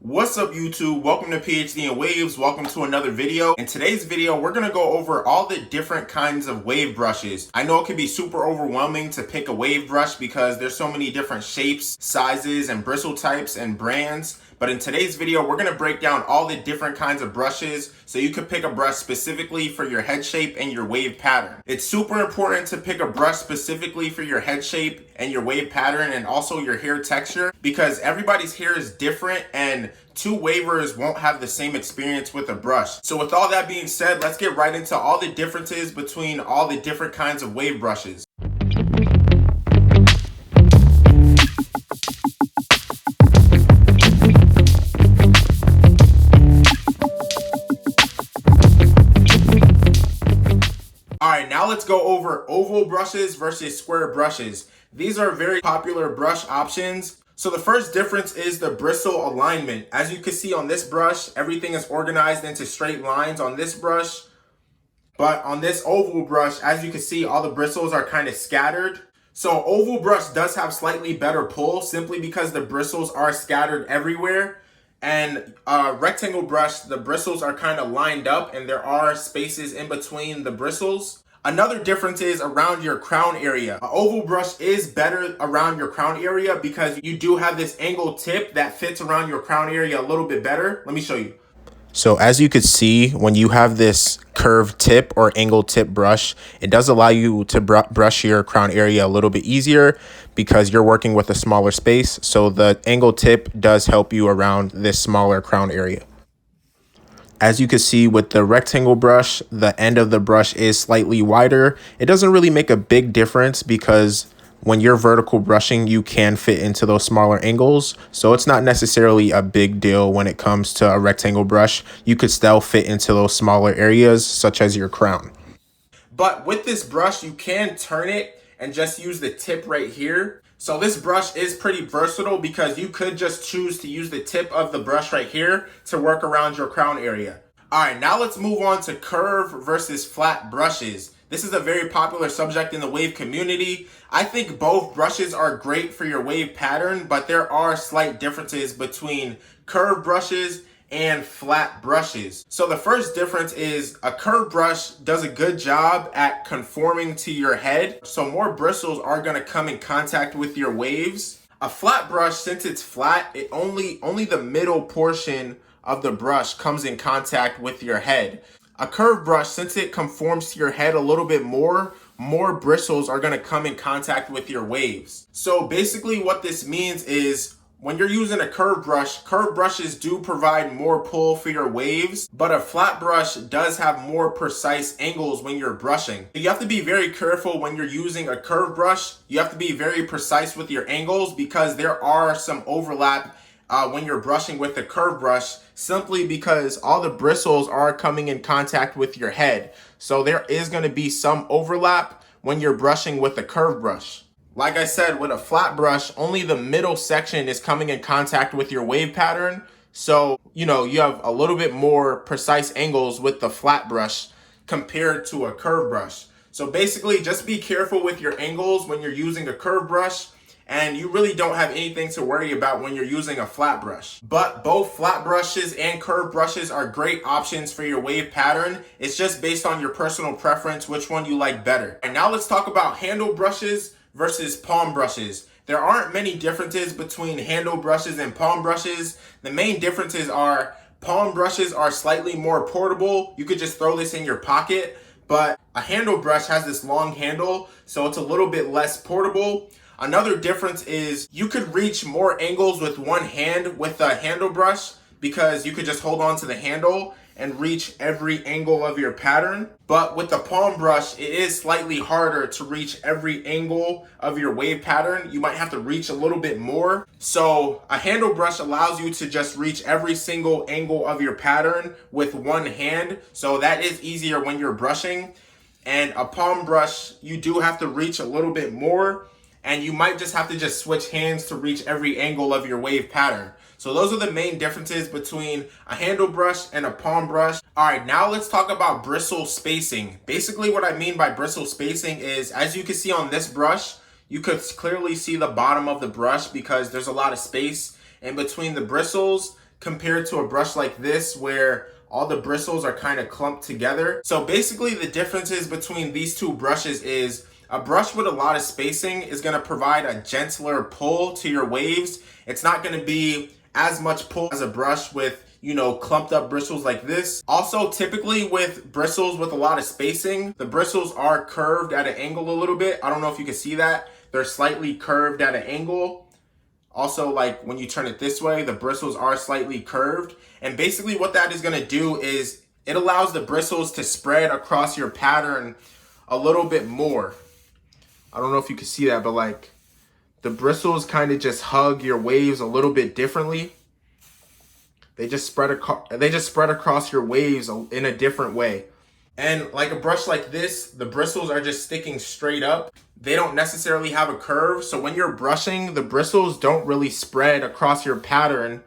What's up YouTube? Welcome to PhD in Waves. Welcome to another video. In today's video, we're gonna go over all the different kinds of wave brushes. I know it can be super overwhelming to pick a wave brush because there's so many different shapes, sizes, and bristle types and brands. But in today's video, we're gonna break down all the different kinds of brushes so you can pick a brush specifically for your head shape and your wave pattern. It's super important to pick a brush specifically for your head shape and your wave pattern and also your hair texture because everybody's hair is different and two wavers won't have the same experience with a brush. So with all that being said, let's get right into all the differences between all the different kinds of wave brushes. Alright, now let's go over oval brushes versus square brushes. These are very popular brush options. So the first difference is the bristle alignment. As you can see on this brush, everything is organized into straight lines on this brush. But on this oval brush, as you can see, all the bristles are kind of scattered. So oval brush does have slightly better pull simply because the bristles are scattered everywhere. And rectangle brush, the bristles are kind of lined up and there are spaces in between the bristles. Another difference is around your crown area. An oval brush is better around your crown area because you do have this angled tip that fits around your crown area a little bit better. Let me show you. So as you can see, when you have this curved tip or angled tip brush, it does allow you to brush your crown area a little bit easier because you're working with a smaller space. So the angled tip does help you around this smaller crown area. As you can see with the rectangle brush, the end of the brush is slightly wider. It doesn't really make a big difference because when you're vertical brushing, you can fit into those smaller angles. So it's not necessarily a big deal when it comes to a rectangle brush. You could still fit into those smaller areas, such as your crown. But with this brush, you can turn it and just use the tip right here. So this brush is pretty versatile because you could just choose to use the tip of the brush right here to work around your crown area. All right, now let's move on to curve versus flat brushes. This is a very popular subject in the wave community. I think both brushes are great for your wave pattern, but there are slight differences between curved brushes and flat brushes. So the first difference is a curved brush does a good job at conforming to your head. So more bristles are gonna come in contact with your waves. A flat brush, since it's flat, it only the middle portion of the brush comes in contact with your head. A curved brush, since it conforms to your head a little bit more bristles are gonna come in contact with your waves. So basically what this means is when you're using a curved brushes do provide more pull for your waves, but a flat brush does have more precise angles when you're brushing. You have to be very careful when you're using a curved brush. You have to be very precise with your angles because there are some overlap when you're brushing with a curved brush, simply because all the bristles are coming in contact with your head. So there is going to be some overlap when you're brushing with a curved brush. Like I said, with a flat brush, only the middle section is coming in contact with your wave pattern. So, you have a little bit more precise angles with the flat brush compared to a curved brush. So basically, just be careful with your angles when you're using a curved brush. And you really don't have anything to worry about when you're using a flat brush. But both flat brushes and curved brushes are great options for your wave pattern. It's just based on your personal preference, which one you like better. And now let's talk about handle brushes versus palm brushes. There aren't many differences between handle brushes and palm brushes. The main differences are palm brushes are slightly more portable. You could just throw this in your pocket, but a handle brush has this long handle, so it's a little bit less portable. Another difference is you could reach more angles with one hand with a handle brush because you could just hold on to the handle and reach every angle of your pattern. But with the palm brush, it is slightly harder to reach every angle of your wave pattern. You might have to reach a little bit more. So a handle brush allows you to just reach every single angle of your pattern with one hand. So that is easier when you're brushing. And a palm brush, you do have to reach a little bit more. And you might just have to just switch hands to reach every angle of your wave pattern. So those are the main differences between a handle brush and a palm brush. All right, now let's talk about bristle spacing. Basically what I mean by bristle spacing is, as you can see on this brush, you could clearly see the bottom of the brush because there's a lot of space in between the bristles. compared to a brush like this where all the bristles are kind of clumped together. So basically the differences between these two brushes is a brush with a lot of spacing is going to provide a gentler pull to your waves. It's not going to be as much pull as a brush with, you know, clumped up bristles like this. Also, typically with bristles with a lot of spacing, the bristles are curved at an angle a little bit. I don't know if you can see that. They're slightly curved at an angle. Also, like when you turn it this way, the bristles are slightly curved. And basically what that is going to do is it allows the bristles to spread across your pattern a little bit more. I don't know if you can see that, but like the bristles kind of just hug your waves a little bit differently. They just spread across your waves in a different way. And like a brush like this, the bristles are just sticking straight up. They don't necessarily have a curve. So when you're brushing, the bristles don't really spread across your pattern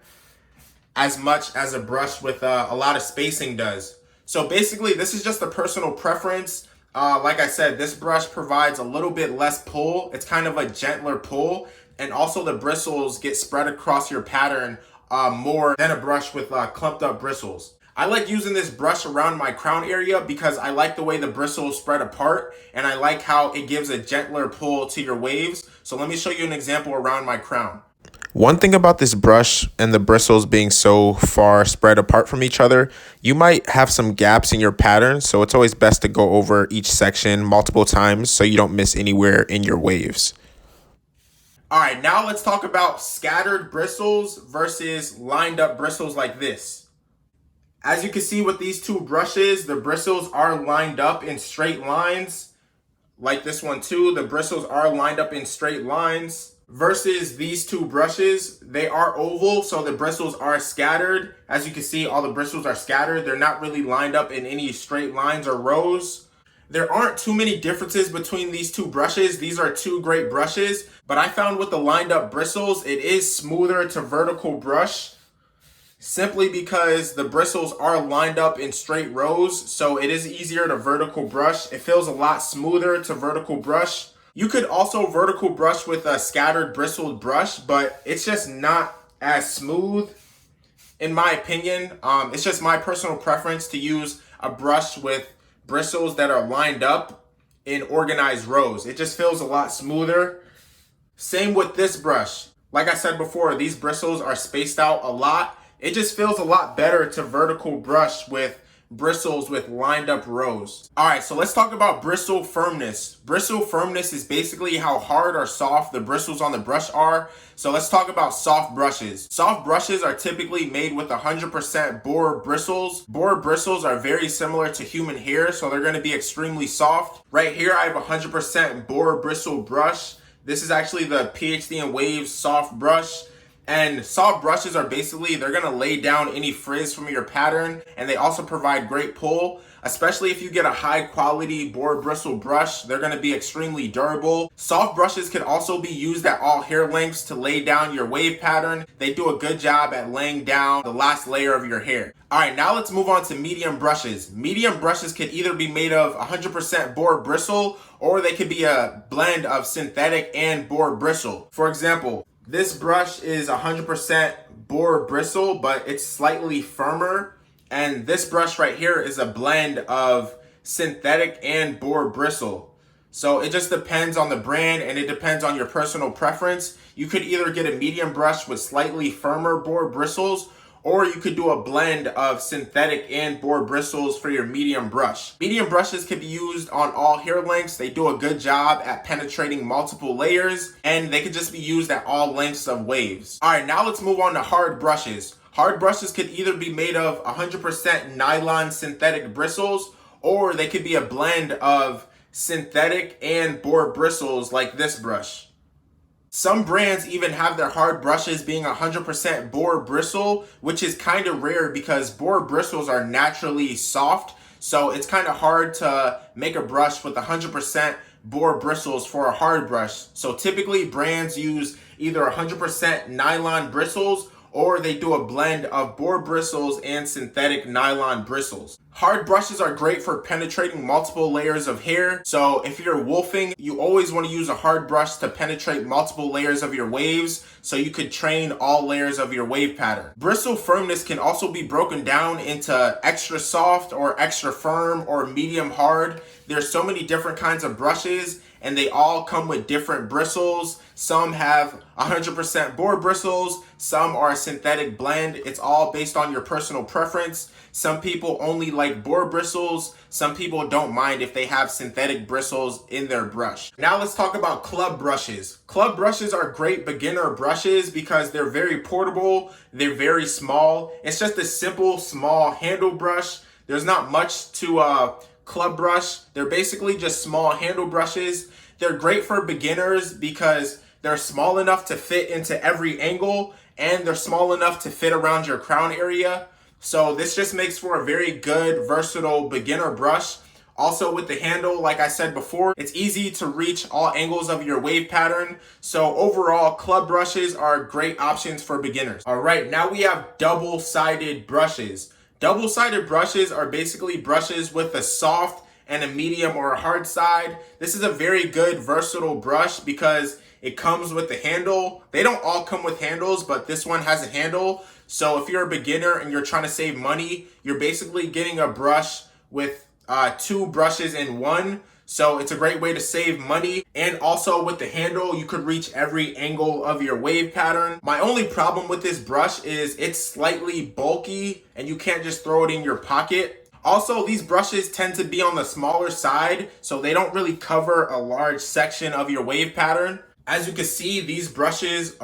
as much as a brush with a lot of spacing does. So basically, this is just a personal preference. Like I said, this brush provides a little bit less pull. It's kind of a gentler pull. And also the bristles get spread across your pattern more than a brush with clumped up bristles. I like using this brush around my crown area because I like the way the bristles spread apart and I like how it gives a gentler pull to your waves. So let me show you an example around my crown. One thing about this brush and the bristles being so far spread apart from each other, you might have some gaps in your pattern. So it's always best to go over each section multiple times so you don't miss anywhere in your waves. All right, now let's talk about scattered bristles versus lined up bristles like this. As you can see with these two brushes, the bristles are lined up in straight lines. Like this one too, the bristles are lined up in straight lines. Versus these two brushes, they are oval, so the bristles are scattered. As you can see, all the bristles are scattered. They're not really lined up in any straight lines or rows. There aren't too many differences between these two brushes. These are two great brushes, but I found with the lined up bristles, it is smoother to vertical brush simply because the bristles are lined up in straight rows, so it is easier to vertical brush. It feels a lot smoother to vertical brush. You could also vertical brush with a scattered bristled brush, but it's just not as smooth in my opinion. It's just my personal preference to use a brush with bristles that are lined up in organized rows. It just feels a lot smoother. Same with this brush. Like I said before, these bristles are spaced out a lot. It just feels a lot better to vertical brush with bristles with lined up rows. All right, so let's talk about bristle firmness. Bristle firmness is basically how hard or soft the bristles on the brush are. So let's talk about soft brushes. Soft brushes are typically made with 100% boar bristles. Boar bristles are very similar to human hair, so they're gonna be extremely soft. Right here, I have 100% boar bristle brush. This is actually the PhD in Waves soft brush. And soft brushes are basically, they're gonna lay down any frizz from your pattern, and they also provide great pull, especially if you get a high quality boar bristle brush. They're gonna be extremely durable. Soft brushes can also be used at all hair lengths to lay down your wave pattern. They do a good job at laying down the last layer of your hair. All right, now let's move on to medium brushes. Medium brushes can either be made of 100% boar bristle, or they could be a blend of synthetic and boar bristle. For example, this brush is 100% boar bristle, but it's slightly firmer. And this brush right here is a blend of synthetic and boar bristle. So it just depends on the brand and it depends on your personal preference. You could either get a medium brush with slightly firmer boar bristles, or you could do a blend of synthetic and boar bristles for your medium brush. Medium brushes can be used on all hair lengths. They do a good job at penetrating multiple layers, and they could just be used at all lengths of waves. All right, now let's move on to hard brushes. Hard brushes could either be made of 100% nylon synthetic bristles, or they could be a blend of synthetic and boar bristles like this brush. Some brands even have their hard brushes being 100% boar bristle, which is kind of rare because boar bristles are naturally soft. So it's kind of hard to make a brush with 100% boar bristles for a hard brush. So typically brands use either 100% nylon bristles or they do a blend of boar bristles and synthetic nylon bristles. Hard brushes are great for penetrating multiple layers of hair. So if you're wolfing, you always want to use a hard brush to penetrate multiple layers of your waves so you could train all layers of your wave pattern. Bristle firmness can also be broken down into extra soft or extra firm or medium hard. There's so many different kinds of brushes and they all come with different bristles. Some have 100% boar bristles, some are a synthetic blend. It's all based on your personal preference. Some people only like boar bristles. Some people don't mind if they have synthetic bristles in their brush. Now let's talk about club brushes. Club brushes are great beginner brushes because they're very portable, they're very small. It's just a simple, small handle brush. There's not much to club brush. They're basically just small handle brushes. They're great for beginners because they're small enough to fit into every angle and they're small enough to fit around your crown area. So this just makes for a very good, versatile beginner brush. Also with the handle, like I said before, it's easy to reach all angles of your wave pattern. So overall, club brushes are great options for beginners. All right, now we have double-sided brushes. Double-sided brushes are basically brushes with a soft and a medium or a hard side. This is a very good versatile brush because it comes with the handle. They don't all come with handles, but this one has a handle. So if you're a beginner and you're trying to save money, you're basically getting a brush with two brushes in one. So it's a great way to save money. And also with the handle, you could reach every angle of your wave pattern. My only problem with this brush is it's slightly bulky and you can't just throw it in your pocket. Also, these brushes tend to be on the smaller side, so they don't really cover a large section of your wave pattern. As you can see, these brushes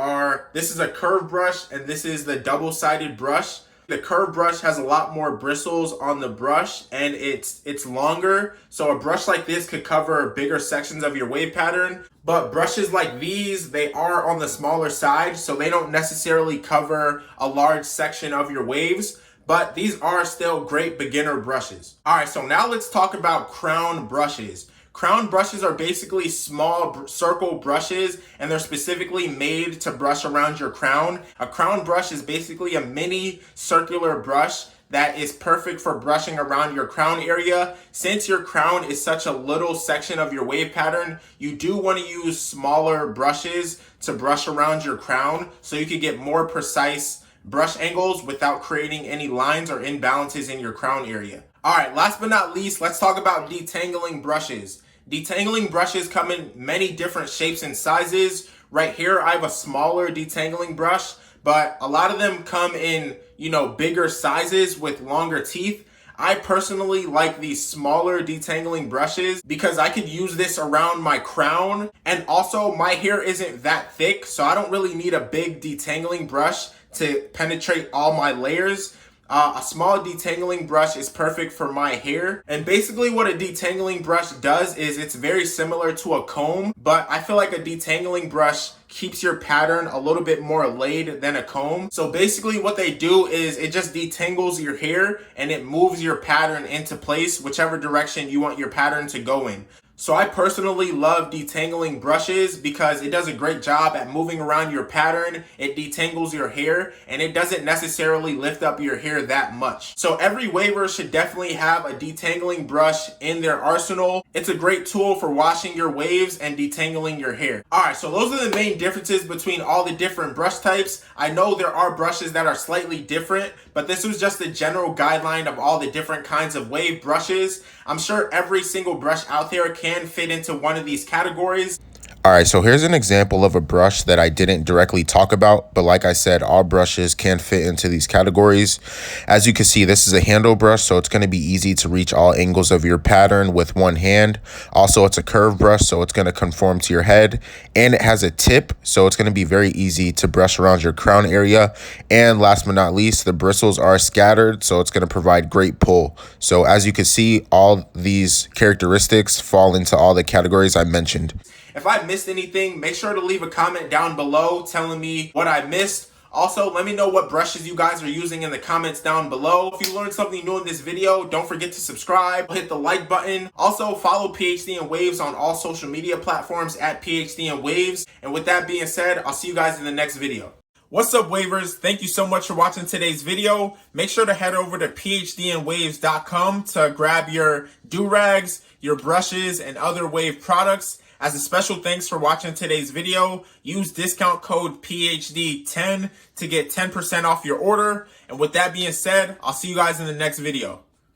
this is a curved brush and this is the double-sided brush. The curved brush has a lot more bristles on the brush and it's longer. So a brush like this could cover bigger sections of your wave pattern. But brushes like these, they are on the smaller side, so they don't necessarily cover a large section of your waves. But these are still great beginner brushes. All right, so now let's talk about crown brushes. Crown brushes are basically small circle brushes and they're specifically made to brush around your crown. A crown brush is basically a mini circular brush that is perfect for brushing around your crown area. Since your crown is such a little section of your wave pattern, you do want to use smaller brushes to brush around your crown so you can get more precise brush angles without creating any lines or imbalances in your crown area. All right, last but not least, let's talk about detangling brushes. Detangling brushes come in many different shapes and sizes. Right here, I have a smaller detangling brush, but a lot of them come in, bigger sizes with longer teeth. I personally like these smaller detangling brushes because I could use this around my crown, and also my hair isn't that thick, so I don't really need a big detangling brush to penetrate all my layers. A small detangling brush is perfect for my hair. And basically what a detangling brush does is it's very similar to a comb, but I feel like a detangling brush keeps your pattern a little bit more laid than a comb. So basically what they do is it just detangles your hair and it moves your pattern into place, whichever direction you want your pattern to go in. So I personally love detangling brushes because it does a great job at moving around your pattern. It detangles your hair and it doesn't necessarily lift up your hair that much. So every waver should definitely have a detangling brush in their arsenal. It's a great tool for washing your waves and detangling your hair. All right, so those are the main differences between all the different brush types. I know there are brushes that are slightly different, but this was just a general guideline of all the different kinds of wave brushes. I'm sure every single brush out there can fit into one of these categories. All right, so here's an example of a brush that I didn't directly talk about, but like I said, all brushes can fit into these categories. As you can see, this is a handle brush, so it's going to be easy to reach all angles of your pattern with one hand. Also, it's a curved brush, so it's going to conform to your head, and it has a tip, so it's going to be very easy to brush around your crown area. And last but not least, the bristles are scattered, so it's going to provide great pull. So as you can see, all these characteristics fall into all the categories I mentioned. If I missed anything, make sure to leave a comment down below telling me what I missed. Also, let me know what brushes you guys are using in the comments down below. If you learned something new in this video, don't forget to subscribe, hit the like button. Also, follow PhD and Waves on all social media platforms at PhD and Waves. And with that being said, I'll see you guys in the next video. What's up, wavers? Thank you so much for watching today's video. Make sure to head over to phdandwaves.com to grab your Durags, your brushes, and other wave products. As a special thanks for watching today's video, use discount code PHD10 to get 10% off your order. And with that being said, I'll see you guys in the next video.